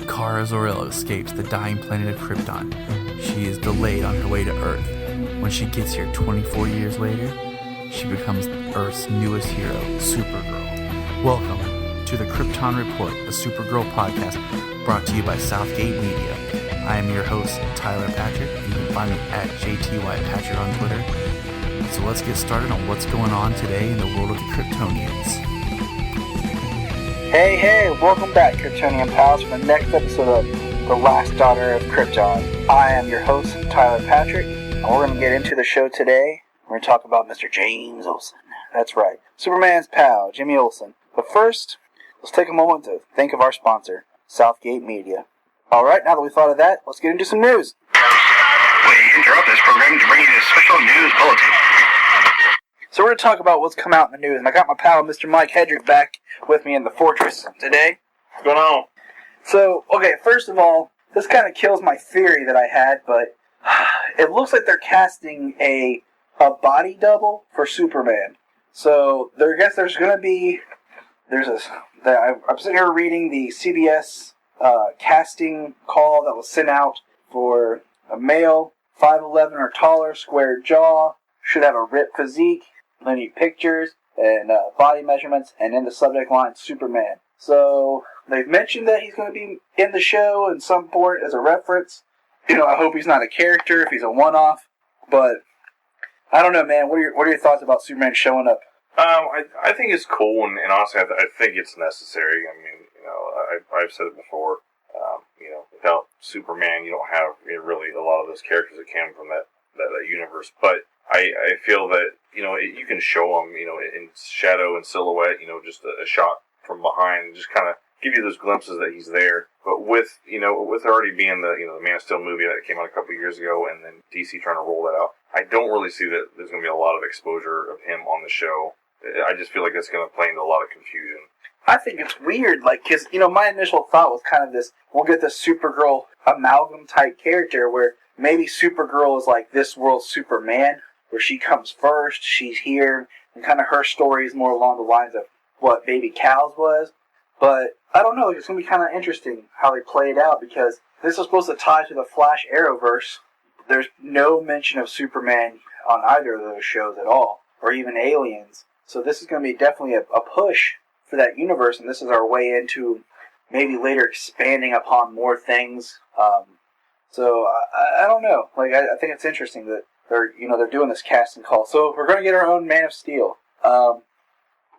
Kara Zor-El escapes the dying planet of Krypton. She is delayed on her way to Earth. When she gets here 24 years later, she becomes Earth's newest hero, Supergirl. Welcome to the Krypton Report, a Supergirl podcast brought to you by Southgate Media. I am your host, Tyler Patrick. You can find me at JTYPatrick on Twitter. So let's get started on what's going on today in the world of the Kryptonians. Hey, welcome back, Kryptonian pals, for the next episode of The Last Daughter of Krypton. I am your host, Tyler Patrick, and we're going to get into the show today. We're going to talk about Mr. James Olsen. That's right, Superman's pal, Jimmy Olsen. But first, let's take a moment to think of our sponsor, Southgate Media. Alright, now that we thought of that, let's get into some news. We interrupt this program to bring you this special news bulletin. So we're going to talk about what's come out in the news, and I got my pal, Mr. Mike Hedrick, back with me in the Fortress today. What's going on? So, okay, first of all, this kind of kills my theory that I had, but it looks like they're casting a body double for Superman. So, I guess there's going to be, I'm sitting here reading the CBS casting call that was sent out for a male, 5'11" or taller, square jaw, should have a ripped physique, linear pictures, and body measurements, and in the subject line, Superman. So, they've mentioned that he's going to be in the show in some point as a reference. I hope he's not a character, if he's a one-off, but I don't know, man. What are your thoughts about Superman showing up? I think it's cool, and honestly, I think it's necessary. I mean, I've said it before. Without Superman, you don't have really a lot of those characters that came from that universe. But I feel that you can show them, in shadow and silhouette, just a shot from behind, just kind of give you those glimpses that he's there. But with already being the Man of Steel movie that came out a couple of years ago, and then DC trying to roll that out, I don't really see that there's going to be a lot of exposure of him on the show. I just feel like it's going to play into a lot of confusion. I think it's weird, because, my initial thought was kind of this, we'll get this Supergirl amalgam type character where maybe Supergirl is like this world's Superman, where she comes first, she's here, and kind of her story is more along the lines of what Baby Cal's was. But I don't know, it's going to be kind of interesting how they play it out, because this is supposed to tie to the Flash Arrowverse. There's no mention of Superman on either of those shows at all, or even Aliens. So this is going to be definitely a push for that universe, and this is our way into maybe later expanding upon more things. So I don't know. I think it's interesting that they're doing this casting call. So we're going to get our own Man of Steel.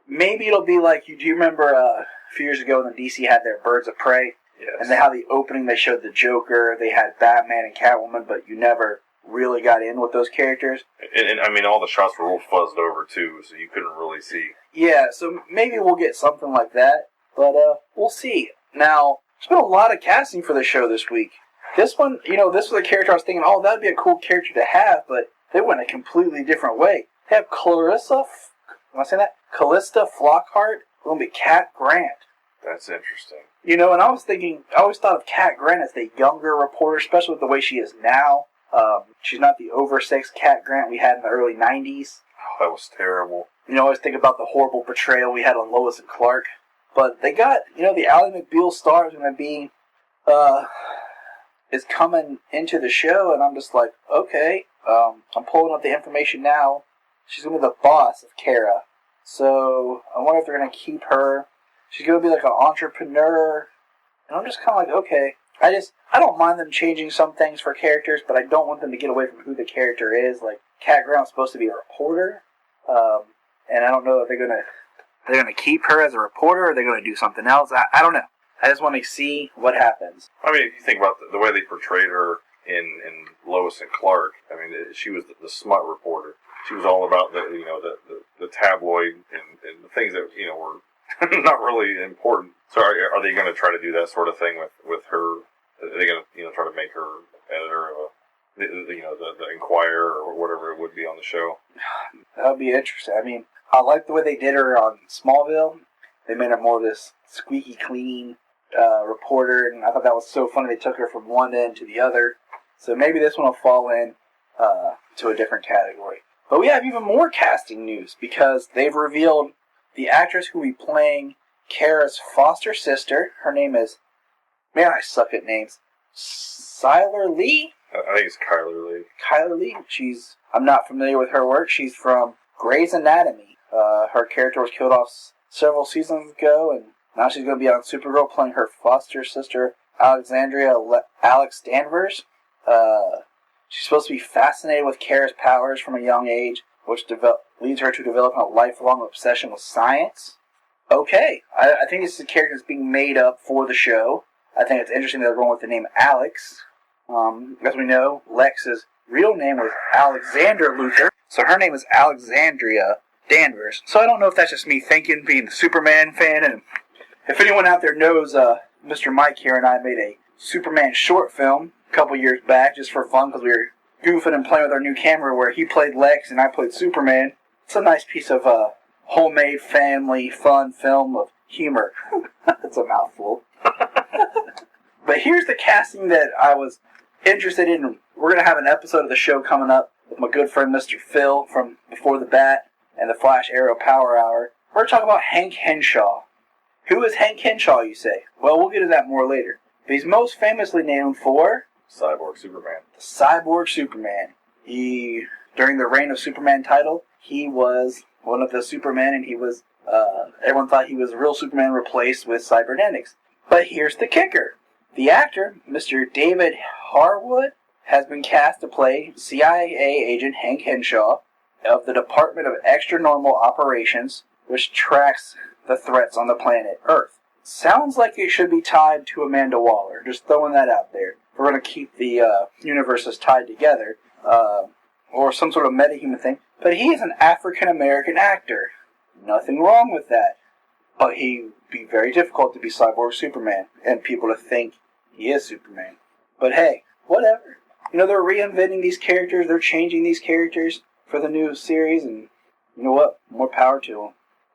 Maybe it'll be like, do you remember a few years ago when DC had their Birds of Prey? Yes. And how the opening they showed the Joker, they had Batman and Catwoman, but you never really got in with those characters. And I mean, all the shots were real fuzzed over too, so you couldn't really see. Yeah, so maybe we'll get something like that, but we'll see. Now, there's been a lot of casting for the show this week. This one, this was a character I was thinking, that'd be a cool character to have, but they went a completely different way. They have Callista Flockhart, going to be Cat Grant. That's interesting. And I was thinking, I always thought of Cat Grant as the younger reporter, especially with the way she is now. She's not the oversexed Cat Grant we had in the early 90s. Oh, that was terrible. I always think about the horrible portrayal we had on Lois and Clark. But they got, the Ally McBeal star is going to be, is coming into the show, and I'm just like, okay, I'm pulling up the information now. She's going to be the boss of Kara. So, I wonder if they're going to keep her. She's going to be like an entrepreneur. And I'm just kind of like, okay. I don't mind them changing some things for characters, but I don't want them to get away from who the character is. Like, Cat Grant's supposed to be a reporter. And I don't know if they're going to keep her as a reporter, or they're going to do something else. I don't know. I just want to see what happens. I mean, if you think about the way they portrayed her in Lois and Clark, I mean, she was the smut reporter. She was all about the tabloid and the things that were not really important. So are they going to try to do that sort of thing with her? Are they going to try to make her editor of the Inquirer or whatever it would be on the show? That would be interesting. I mean, I like the way they did her on Smallville. They made her more of this squeaky clean reporter, and I thought that was so funny. They took her from one end to the other. So maybe this one will fall in to a different category. But we have even more casting news because they've revealed the actress who will be playing Kara's foster sister. Her name is, man, I suck at names. Siler Lee? I think it's Kyler Lee. Kyler Lee. I'm not familiar with her work. She's from Grey's Anatomy. Her character was killed off several seasons ago, and now she's going to be on Supergirl playing her foster sister, Alex Danvers. She's supposed to be fascinated with Kara's powers from a young age, which leads her to developing a lifelong obsession with science. Okay, I think this is a character that's being made up for the show. I think it's interesting that they're going with the name Alex. As we know, Lex's real name was Alexander Luthor, so her name is Alexandria Danvers. So I don't know if that's just me thinking, being the Superman fan, and if anyone out there knows, Mr. Mike here and I made a Superman short film a couple years back just for fun because we were goofing and playing with our new camera where he played Lex and I played Superman. It's a nice piece of homemade family fun film of humor. That's a mouthful. But here's the casting that I was interested in. We're going to have an episode of the show coming up with my good friend Mr. Phil from Before the Bat and the Flash Arrow Power Hour. We're talking about Hank Henshaw. Who is Hank Henshaw, you say? Well, we'll get to that more later. But he's most famously known for Cyborg Superman. The Cyborg Superman. During the reign of Superman title, he was one of the Supermen, and he was, everyone thought he was a real Superman replaced with cybernetics. But here's the kicker. The actor, Mr. David Harwood, has been cast to play CIA agent Hank Henshaw of the Department of Extra-Normal Operations, which tracks the threats on the planet Earth. Sounds like it should be tied to Amanda Waller. Just throwing that out there. We're going to keep the universes tied together, or some sort of metahuman thing. But he is an African-American actor. Nothing wrong with that. But he would be very difficult to be Cyborg Superman, and people to think he is Superman. But hey, whatever. You know, they're reinventing these characters, they're changing these characters for the new series, and you know what? More power to them.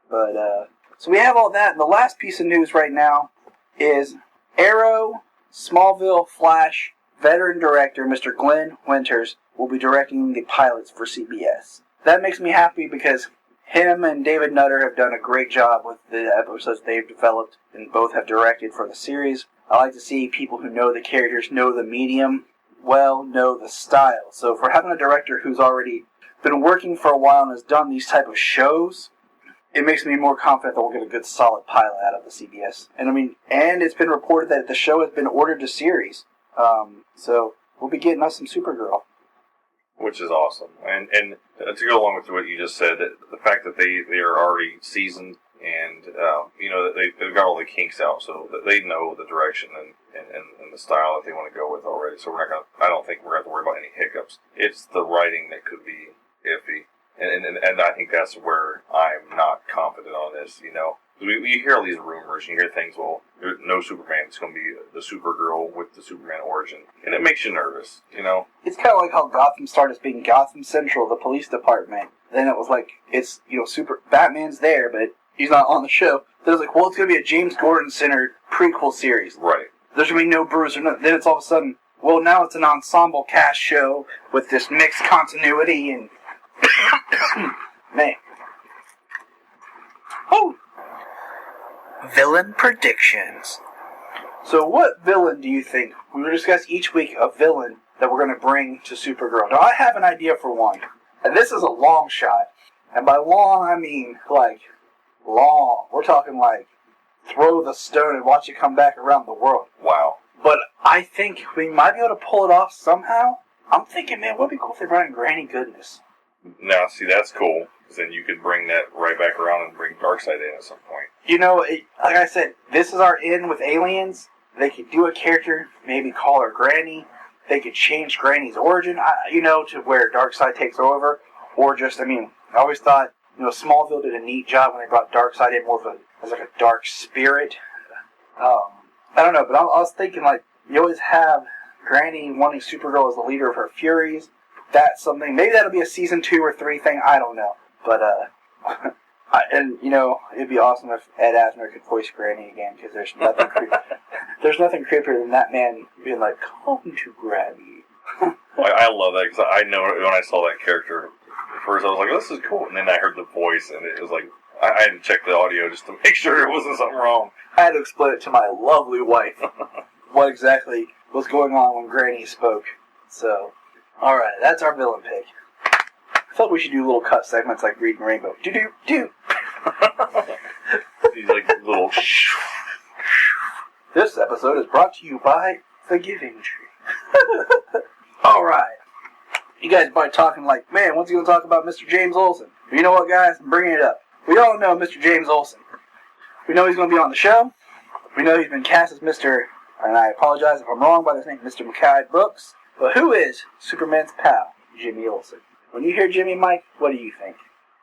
But, so we have all that, and the last piece of news right now is Arrow, Smallville, Flash, veteran director Mr. Glenn Winters will be directing the pilots for CBS. That makes me happy because him and David Nutter have done a great job with the episodes they've developed and both have directed for the series. I like to see people who know the characters, know the medium, well, know the style. So for having a director who's already been working for a while and has done these type of shows, it makes me more confident that we'll get a good solid pilot out of the CBS. And it's been reported that the show has been ordered to series. So we'll be getting us some Supergirl. Which is awesome. And to go along with what you just said, the fact that they are already seasoned and, they've got all the kinks out, so that they know the direction and the style that they want to go with already. So I don't think we're going to have to worry about any hiccups. It's the writing that could be iffy. And I think that's where I'm not confident on this, you know. We hear all these rumors, and you hear things, well, there's no Superman, it's going to be the Supergirl with the Superman origin. And it makes you nervous, you know. It's kind of like how Gotham started as being Gotham Central, the police department. Then it was like, it's, Batman's there, but he's not on the show. Then it's like, well, it's going to be a James Gordon-centered prequel series. Right. There's going to be no Bruce or nothing. Then it's all of a sudden, well, now it's an ensemble cast show with this mixed continuity and... Man. Oh! Villain predictions. So what villain do you think? We will discuss each week a villain that we're going to bring to Supergirl. Now, I have an idea for one. And this is a long shot. And by long, I mean, long. We're talking throw the stone and watch it come back around the world. Wow. But I think we might be able to pull it off somehow. I'm thinking, man, what'd be cool if they brought in Granny Goodness? Now, see, that's cool. Because then you could bring that right back around and bring Darkseid in at some point. Like I said, this is our in with aliens. They could do a character, maybe call her Granny. They could change Granny's origin, to where Darkseid takes over. Or just, I always thought, Smallville did a neat job when they brought Darkseid in more of as a dark spirit. I don't know, but I was thinking, you always have Granny wanting Supergirl as the leader of her Furies. That's something, maybe that'll be a season 2 or 3 thing, I don't know. But, it'd be awesome if Ed Asner could voice Granny again, because there's nothing there's nothing creepier than that man being like, come to Granny. I love that, because I know when I saw that character first. I was like, "This is cool," and then I heard the voice, and it was like I had to check the audio just to make sure there wasn't something wrong. I had to explain it to my lovely wife what exactly was going on when Granny spoke. So, all right, that's our villain pick. I thought we should do little cut segments like Reading Rainbow. Do. These like little. This episode is brought to you by The Giving Tree. All right. You guys are probably talking like, man, what's he going to talk about Mr. James Olsen? But you know what, guys? I'm bringing it up. We all know Mr. James Olsen. We know he's going to be on the show. We know he's been cast as Mr., and I apologize if I'm wrong by this name, Mr. Mackay Brooks. But who is Superman's pal, Jimmy Olsen? When you hear Jimmy, Mike, what do you think?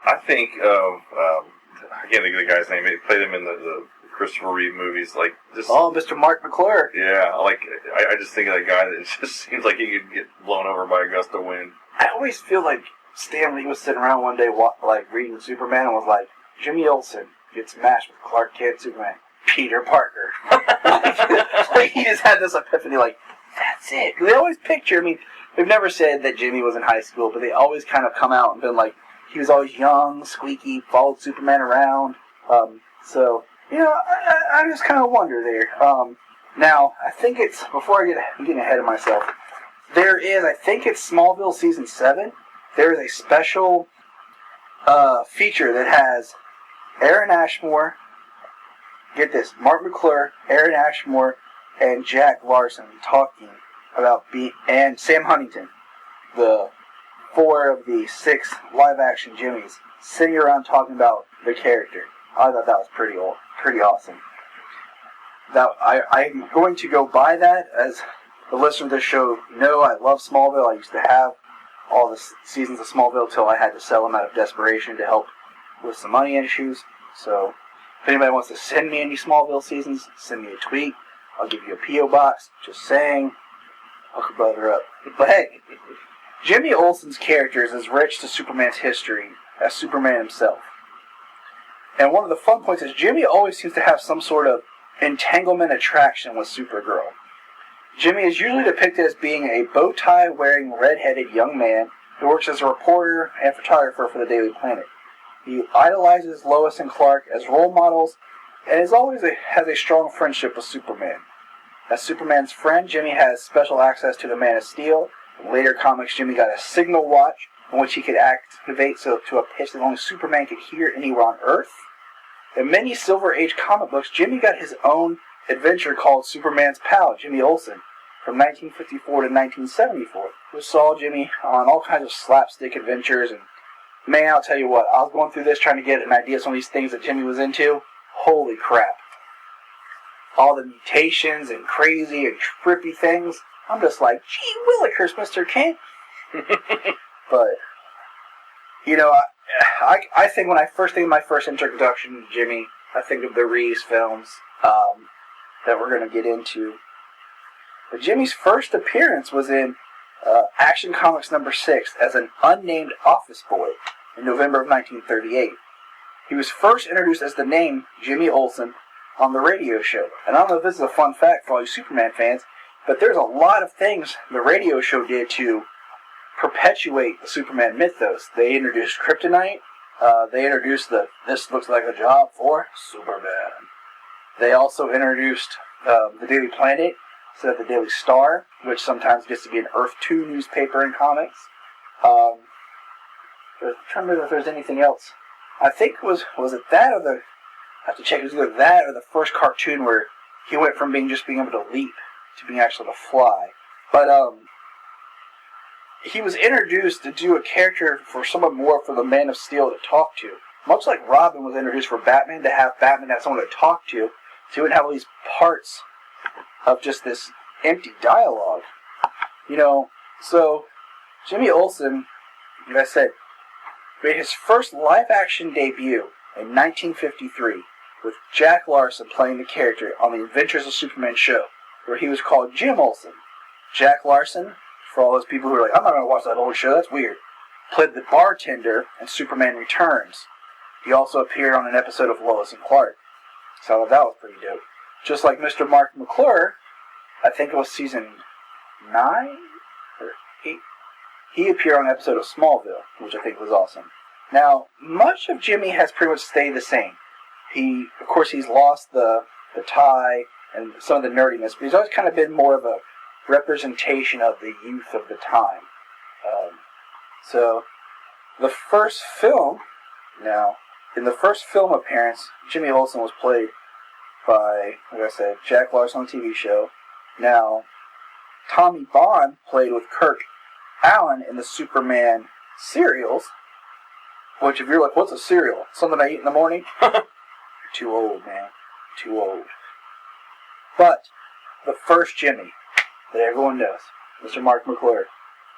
I think of I can't think of the guy's name. He played him in the Christopher Reeve movies, like just. Oh, Mr. Mark McClure. Yeah, like I just think of that guy that just seems like he could get blown over by a gust of wind. I always feel like Stan Lee was sitting around one day, like reading Superman, and was like, Jimmy Olsen gets matched with Clark Kent, Superman, Peter Parker. Like he just had this epiphany, like that's it. They always picture. I mean, they've never said that Jimmy was in high school, but they always kind of come out and been like, he was always young, squeaky, followed Superman around. So, you know, I just kind of wonder there. Now, I think it's, before I'm getting ahead of myself, there is, I think it's Smallville Season 7, there is a special feature that has Aaron Ashmore, get this, Mark McClure, Aaron Ashmore, and Jack Larson talking about, and Sam Huntington, the 4 of the 6 live-action Jimmys, sitting around talking about the character. I thought that was pretty awesome. Now, I'm going to go buy that. As the listener of this show know, I love Smallville. I used to have all the seasons of Smallville until I had to sell them out of desperation to help with some money issues. So, if anybody wants to send me any Smallville seasons, send me a tweet. I'll give you a P.O. box. Just saying. Hook a brother up. But hey, Jimmy Olsen's character is as rich to Superman's history as Superman himself. And one of the fun points is Jimmy always seems to have some sort of entanglement attraction with Supergirl. Jimmy is usually depicted as being a bow-tie-wearing, red-headed young man who works as a reporter and photographer for the Daily Planet. He idolizes Lois and Clark as role models and is always has a strong friendship with Superman. As Superman's friend, Jimmy has special access to the Man of Steel. In later comics, Jimmy got a signal watch in which he could activate to a pitch that only Superman could hear anywhere on Earth. In many Silver Age comic books, Jimmy got his own adventure called Superman's Pal, Jimmy Olsen, from 1954 to 1974, which saw Jimmy on all kinds of slapstick adventures. And man, I'll tell you what, I was going through this trying to get an idea of some of these things that Jimmy was into. Holy crap. All the mutations and crazy and trippy things. I'm just like, gee willikers, Mr. Kent. But, you know, I think when I first think of my first introduction to Jimmy, I think of the Reeves films that we're going to get into. But Jimmy's first appearance was in Action Comics number 6 as an unnamed office boy in November of 1938. He was first introduced as the name Jimmy Olsen on the radio show. And I don't know if this is a fun fact for all you Superman fans, but there's a lot of things the radio show did to perpetuate the Superman mythos. They introduced kryptonite. They introduced this looks like a job for Superman. They also introduced the Daily Planet instead of the Daily Star, which sometimes gets to be an Earth 2 newspaper in comics. I'm trying to remember if there's anything else. I think it was it that or the, I have to check, it was either that or the first cartoon where he went from being able to leap to being actually to fly. But he was introduced to do a character for someone more for the Man of Steel to talk to. Much like Robin was introduced for Batman, to have Batman have someone to talk to, so he would have all these parts of just this empty dialogue. You know, so Jimmy Olsen, like I said, made his first live-action debut in 1953 with Jack Larson playing the character on the Adventures of Superman show, where he was called Jim Olsen. Jack Larson, for all those people who are like, I'm not going to watch that old show, that's weird, played the bartender in Superman Returns. He also appeared on an episode of Lois and Clark. So I thought that was pretty dope. Just like Mr. Mark McClure, I think it was season 9 or 8. he appeared on an episode of Smallville, which I think was awesome. Now, much of Jimmy has pretty much stayed the same. Of course, he's lost the tie and some of the nerdiness, but he's always kind of been more of a representation of the youth of the time. So, the first film, now, in the first film appearance, Jimmy Olsen was played by, like I said, Jack Larson on the TV show. Now, Tommy Bond played with Kirk Allen in the Superman serials, which if you're like, what's a cereal? Something I eat in the morning? You're too old, man. Too old. But the first Jimmy that everyone knows, Mr. Mark McClure,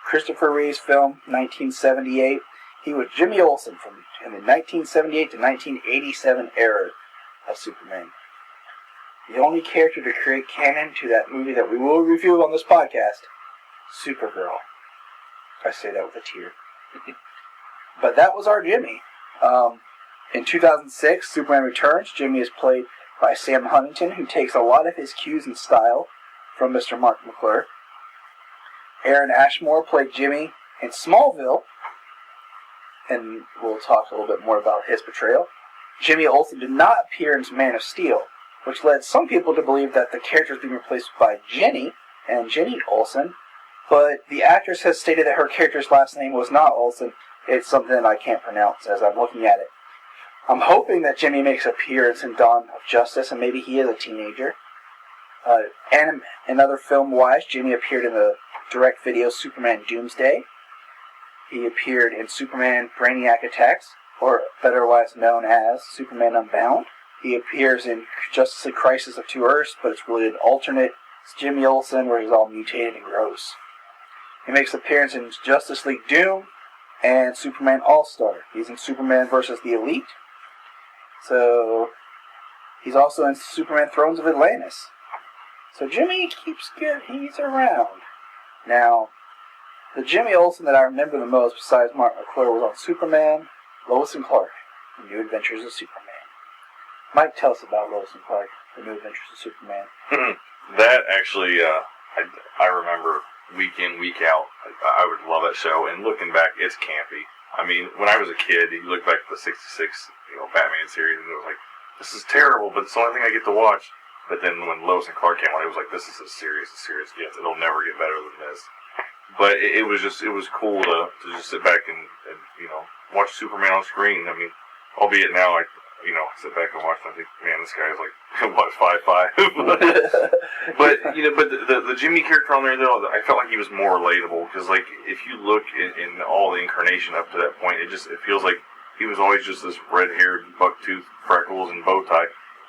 Christopher Reeve's film, 1978. He was Jimmy Olsen in the 1978 to 1987 era of Superman. The only character to create canon to that movie that we will review on this podcast, Supergirl. I say that with a tear. But that was our Jimmy. In 2006, Superman Returns, Jimmy is played by Sam Huntington, who takes a lot of his cues and style from Mr. Mark McClure. Aaron Ashmore played Jimmy in Smallville, and we'll talk a little bit more about his portrayal. Jimmy Olsen did not appear in Man of Steel, which led some people to believe that the character was being replaced by Jenny Olsen, but the actress has stated that her character's last name was not Olsen. It's something that I can't pronounce as I'm looking at it. I'm hoping that Jimmy makes an appearance in Dawn of Justice, and maybe he is a teenager. And in other film-wise, Jimmy appeared in the direct-video Superman Doomsday. He appeared in Superman Brainiac Attacks, or otherwise known as Superman Unbound. He appears in Justice League Crisis of Two Earths, but it's really an alternate. It's Jimmy Olsen, where he's all mutated and gross. He makes an appearance in Justice League Doom and Superman All-Star. He's in Superman vs. the Elite. So, he's also in Superman Thrones of Atlantis. So Jimmy keeps good. He's around. Now, the Jimmy Olsen that I remember the most, besides Mark McClure, was on Superman, Lois and Clark, The New Adventures of Superman. Mike, tell us about Lois and Clark, The New Adventures of Superman. That actually, I remember week in, week out. I would love that show. And looking back, it's campy. I mean, when I was a kid, you look back at the '66, Batman series, and it was like, this is terrible, but it's the only thing I get to watch. But then when Lois and Clark came on, it was like, this is a serious gift. It'll never get better than this. But it was cool to just sit back and watch Superman on screen. I mean, albeit now I sit back and watch and I think, man, this guy is like, what, 5'5"? but the Jimmy character on there, though, I felt like he was more relatable, because like if you look in all the incarnation up to that point, it feels like he was always just this red-haired, buck-toothed, freckles and bow tie.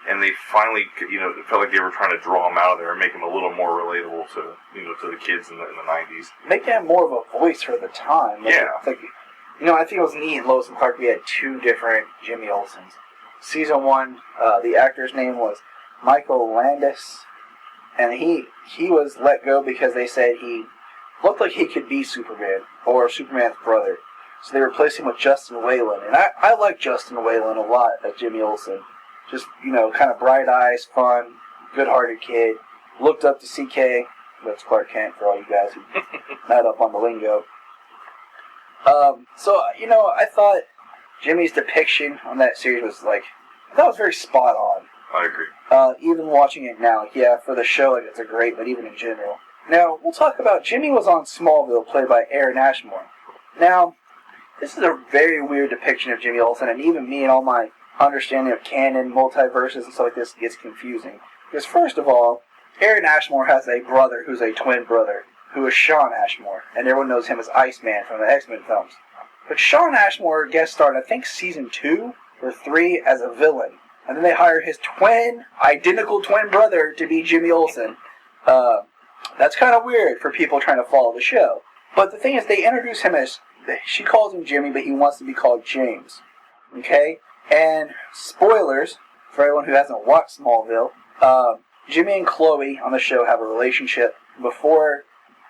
And they finally, it felt like they were trying to draw him out of there and make him a little more relatable to the kids in the 90s. Make him more of a voice for the time. Yeah. I think it was neat in Lois and Clark we had two different Jimmy Olsens. Season 1, the actor's name was Michael Landis, and he was let go because they said he looked like he could be Superman, or Superman's brother. So they replaced him with Justin Whalen. And I like Justin Whalen a lot as Jimmy Olsen. Just, kind of bright eyes, fun, good-hearted kid. Looked up to CK. That's Clark Kent for all you guys who not up on the lingo. So, I thought Jimmy's depiction on that series was, I thought it was very spot on. I agree. Even watching it now, for the show, it's a great, but even in general. Now, we'll talk about Jimmy was on Smallville, played by Aaron Ashmore. Now, this is a very weird depiction of Jimmy Olsen, and even me and all my understanding of canon, multiverses, and stuff like this gets confusing. Because first of all, Aaron Ashmore has a brother who's a twin brother, who is Shawn Ashmore, and everyone knows him as Iceman from the X-Men films. But Shawn Ashmore guest starred, I think, season 2 or 3 as a villain. And then they hired his identical twin brother to be Jimmy Olsen. That's kind of weird for people trying to follow the show. But the thing is, they introduce him as, she calls him Jimmy, but he wants to be called James. Okay? And spoilers, for everyone who hasn't watched Smallville, Jimmy and Chloe on the show have a relationship. Before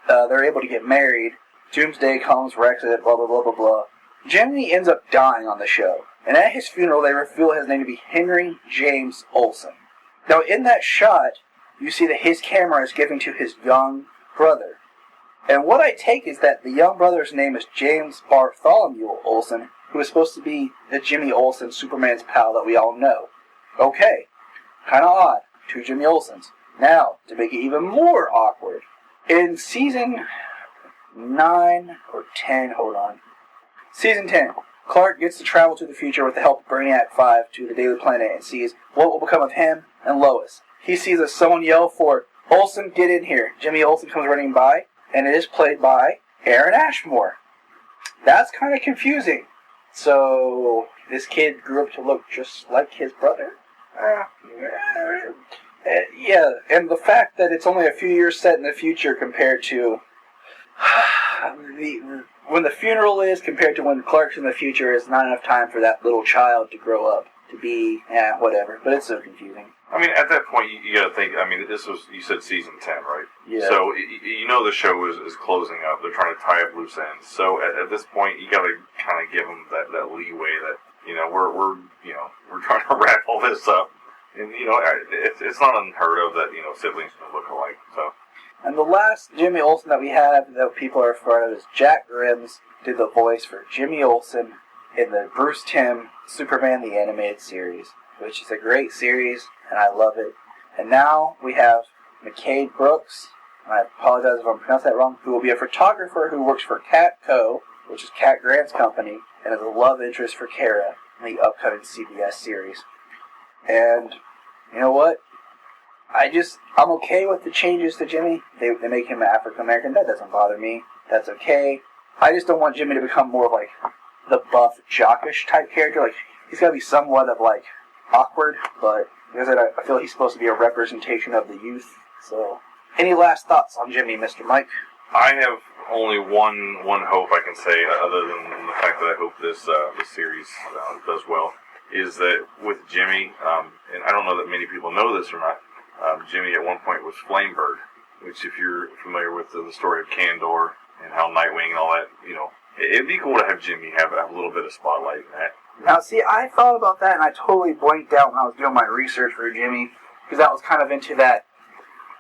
they're able to get married, Doomsday comes, wrecks it, blah, blah, blah, blah, blah. Jimmy ends up dying on the show. And at his funeral, they reveal his name to be Henry James Olsen. Now, in that shot, you see that his camera is given to his young brother. And what I take is that the young brother's name is James Bartholomew Olsen, who is supposed to be the Jimmy Olsen, Superman's pal that we all know. Okay, kind of odd. 2 Jimmy Olsens. Now, to make it even more awkward, in season 9 or 10, Season 10, Clark gets to travel to the future with the help of Brainiac 5 to the Daily Planet and sees what will become of him and Lois. He sees as someone yell for, "Olsen, get in here." Jimmy Olsen comes running by, and it is played by Aaron Ashmore. That's kind of confusing. So, this kid grew up to look just like his brother? Yeah, and the fact that it's only a few years set in the future compared to when the funeral is compared to when Clark's in the future is not enough time for that little child to grow up to be, whatever. But it's so confusing. I mean, at that point, you got to think. I mean, this was, you said season 10, right? Yeah. So you know the show is closing up. They're trying to tie up loose ends. So at this point, you got to kind of give them that leeway that we're trying to wrap all this up. And, it's not unheard of that, siblings can look alike, so. And the last Jimmy Olsen that we have that people are referring to is Jack Grimm's did the voice for Jimmy Olsen in the Bruce Timm Superman the Animated Series, which is a great series, and I love it. And now we have McCade Brooks, and I apologize if I'm pronouncing that wrong, who will be a photographer who works for Cat Co., which is Cat Grant's company, and is a love interest for Kara in the upcoming CBS series. And you know what? I'm okay with the changes to Jimmy. They make him African American. That doesn't bother me. That's okay. I just don't want Jimmy to become more of like the buff, jockish type character. Like, he's got to be somewhat of like awkward, but because I feel he's supposed to be a representation of the youth. So, any last thoughts on Jimmy, Mr. Mike? I have only one hope I can say, other than the fact that I hope this series does well, is that with Jimmy, and I don't know that many people know this or not, Jimmy at one point was Flamebird, which if you're familiar with the story of Kandor and how Nightwing and all that, it'd be cool to have Jimmy have a little bit of spotlight in that. Now, see, I thought about that, and I totally blanked out when I was doing my research for Jimmy, because that was kind of into that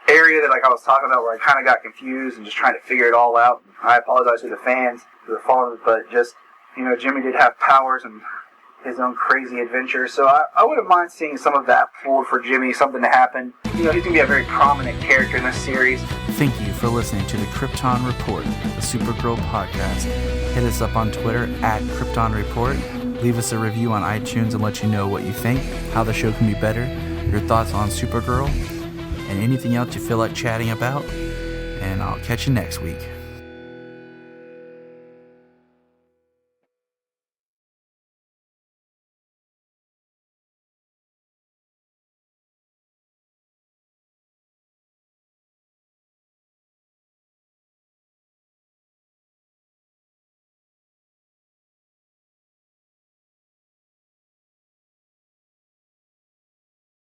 area that I was talking about where I kind of got confused and just trying to figure it all out. I apologize to the fans who are following it, but just, Jimmy did have powers and his own crazy adventures, so I wouldn't mind seeing some of that pulled for Jimmy, something to happen. He's going to be a very prominent character in this series. Thank you for listening to the Krypton Report, the Supergirl podcast. Hit us up on Twitter at Krypton Report. Leave us a review on iTunes and let you know what you think, how the show can be better, your thoughts on Supergirl, and anything else you feel like chatting about. And I'll catch you next week.